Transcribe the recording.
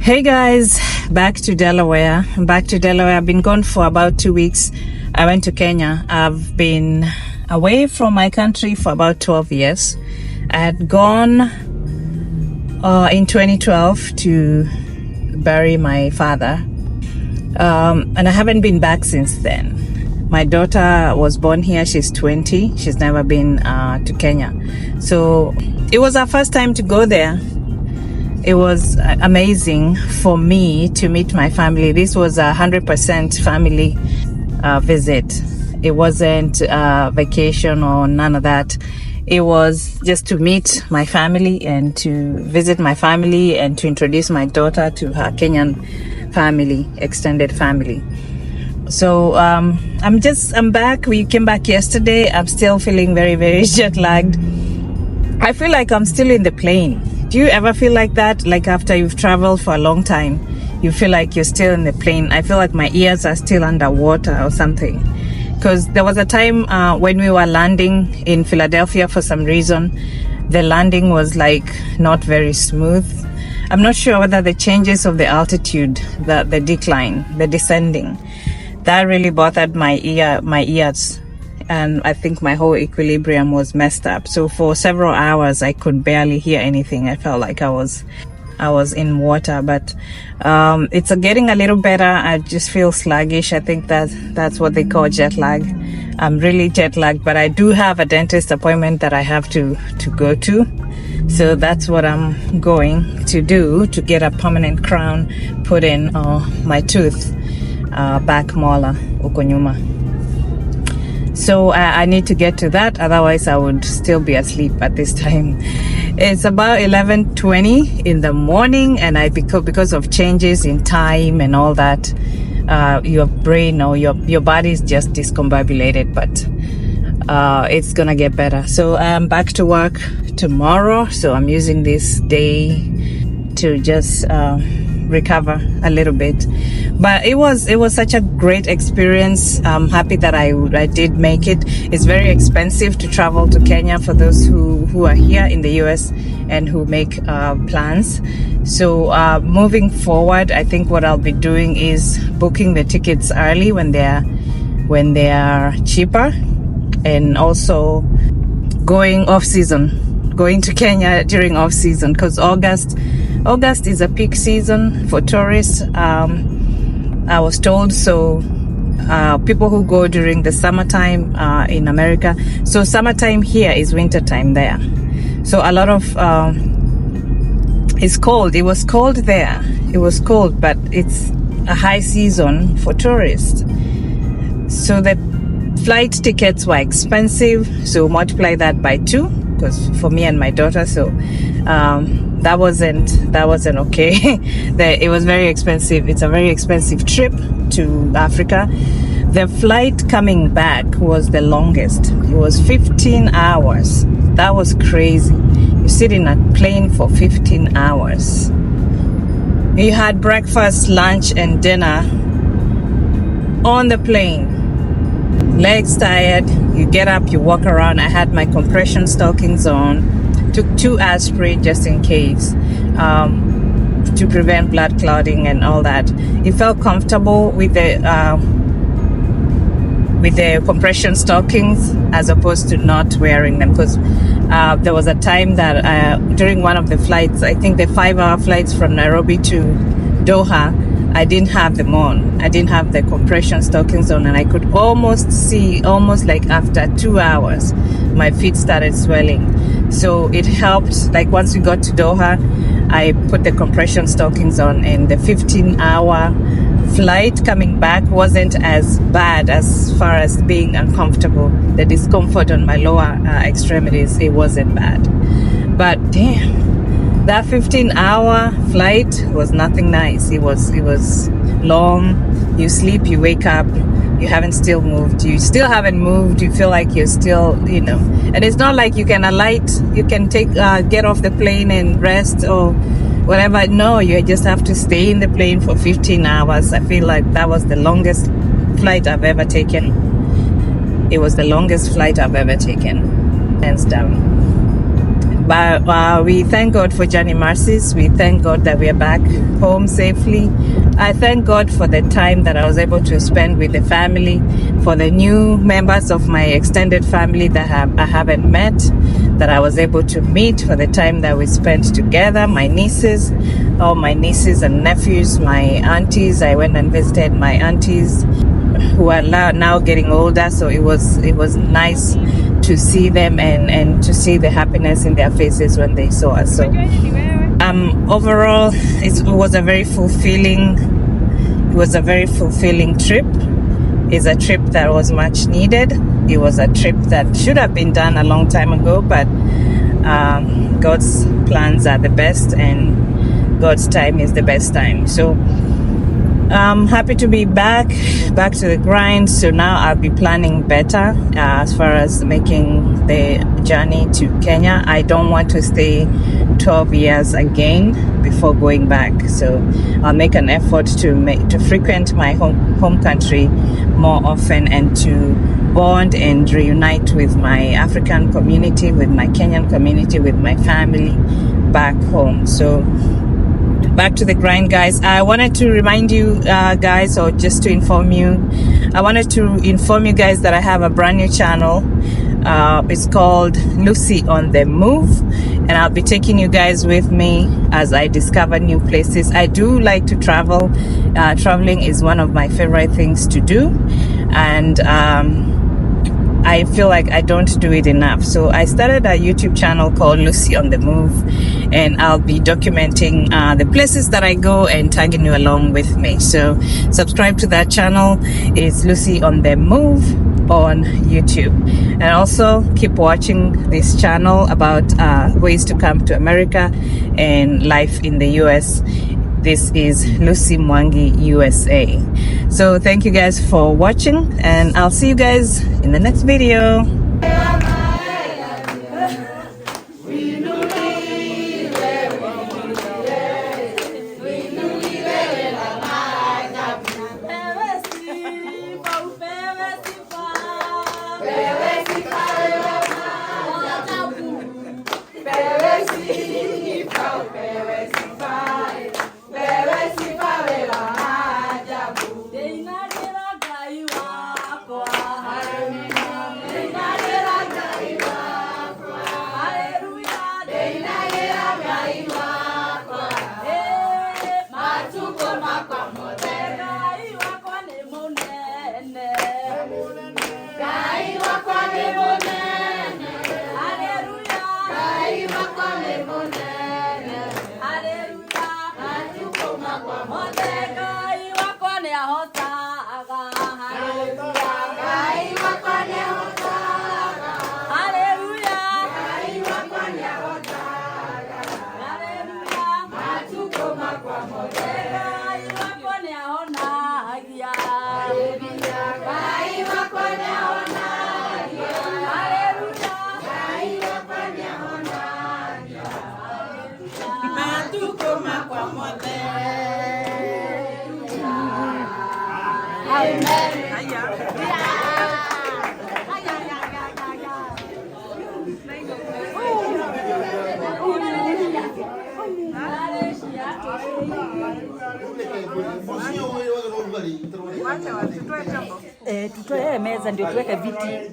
Hey guys, back to Delaware. I've been gone for about 2 weeks. I went to Kenya. I've been away from my country for about 12 years. I had gone in 2012 to bury my father. And I haven't been back since then. My daughter was born here. She's 20. She's never been to Kenya. So it was our first time to go there. It was amazing for me to meet my family. This was 100% family visit. It wasn't vacation or none of that. It was just to meet my family and to visit my family and to introduce my daughter to her Kenyan family, extended family. So I'm back. We came back yesterday. I'm still feeling very, very jet lagged. I feel like I'm still in the plane. Do you ever feel like that? Like after you've traveled for a long time, you feel like you're still in the plane. I feel like my ears are still underwater or something. Because there was a time when we were landing in Philadelphia for some reason, the landing was like not very smooth. I'm not sure whether the changes of the altitude, the decline, the descending, that really bothered my ears. And I think my whole equilibrium was messed up. So for several hours, I could barely hear anything. I felt like I was in water, but it's getting a little better. I just feel sluggish. I think that's what they call jet lag. I'm really jet lagged, but I do have a dentist appointment that I have to go to. So that's what I'm going to do, to get a permanent crown put in my tooth, back molar, uko nyuma. So I need to get to that, otherwise I would still be asleep at this time. It's about 11:20 in the morning, and because of changes in time and all that, your brain or your body is just discombobulated, but it's gonna get better. So I'm back to work tomorrow, so I'm using this day to just recover a little bit. But it was such a great experience. I'm happy that I did make it. It's very expensive to travel to Kenya for those who are here in the US and who make plans. So moving forward, I think what I'll be doing is booking the tickets early when they are cheaper, and also going off season, going to Kenya during off season, because August is a peak season for tourists. I was told. So people who go during the summertime in America, so summertime here is wintertime there. So a lot of it's cold. It was cold there. It was cold, but it's a high season for tourists. So the flight tickets were expensive. So multiply that by 2, because for me and my daughter. So that wasn't okay. It was very expensive. It's a very expensive trip to Africa. The flight coming back was the longest. It was 15 hours. That was crazy. You sit in a plane for 15 hours. You had breakfast, lunch, and dinner on the plane. Legs tired, you get up, you walk around. I had my compression stockings on. Took 2 aspirin just in case, to prevent blood clotting and all that. It felt comfortable with the compression stockings as opposed to not wearing them, because there was a time that during one of the flights, I think the 5-hour flights from Nairobi to Doha, I didn't have them on. I didn't have the compression stockings on, and I could almost like after 2 hours, my feet started swelling. So it helped. Like once we got to Doha, I put the compression stockings on, and the 15-hour flight coming back wasn't as bad as far as being uncomfortable. The discomfort on my lower extremities, it wasn't bad. But damn, that 15-hour flight was nothing nice. It was long. You sleep, you wake up, you still haven't moved. You feel like you're still, and it's not like you can alight, you can get off the plane and rest or whatever. No, you just have to stay in the plane for 15 hours. I feel like that was the longest flight I've ever taken. It was the longest flight I've ever taken, hands down. But we thank God for Johnny Mercies. We thank God that we are back home safely. I thank God for the time that I was able to spend with the family, for the new members of my extended family that I haven't met, that I was able to meet, for the time that we spent together, my nieces, all my nieces and nephews, my aunties. I went and visited my aunties who are now getting older, so it was nice to see them and to see the happiness in their faces when they saw us. So overall it was a very fulfilling trip. It's a trip that was much needed. It was a trip that should have been done a long time ago, but God's plans are the best and God's time is the best time. So I'm happy to be back to the grind. So now I'll be planning better as far as making the journey to Kenya. I don't want to stay 12 years again before going back. So I'll make an effort to frequent my home country more often and to bond and reunite with my African community, with my Kenyan community, with my family back home. So back to the grind, guys. I wanted to remind you guys, or just to inform you, I wanted to inform you guys that I have a brand new channel. It's called Lucy on the Move, and I'll be taking you guys with me as I discover new places. I do like to travel. Traveling is one of my favorite things to do, and I feel like I don't do it enough. So I started a YouTube channel called Lucy on the Move, and I'll be documenting the places that I go and tagging you along with me. So subscribe to that channel. It's Lucy on the Move on YouTube. And also keep watching this channel about ways to come to America and life in the US. This is Lucy Mwangi, USA. So thank you guys for watching, and I'll see you guys in the next video. Tutoe meza ndio tuweke viti.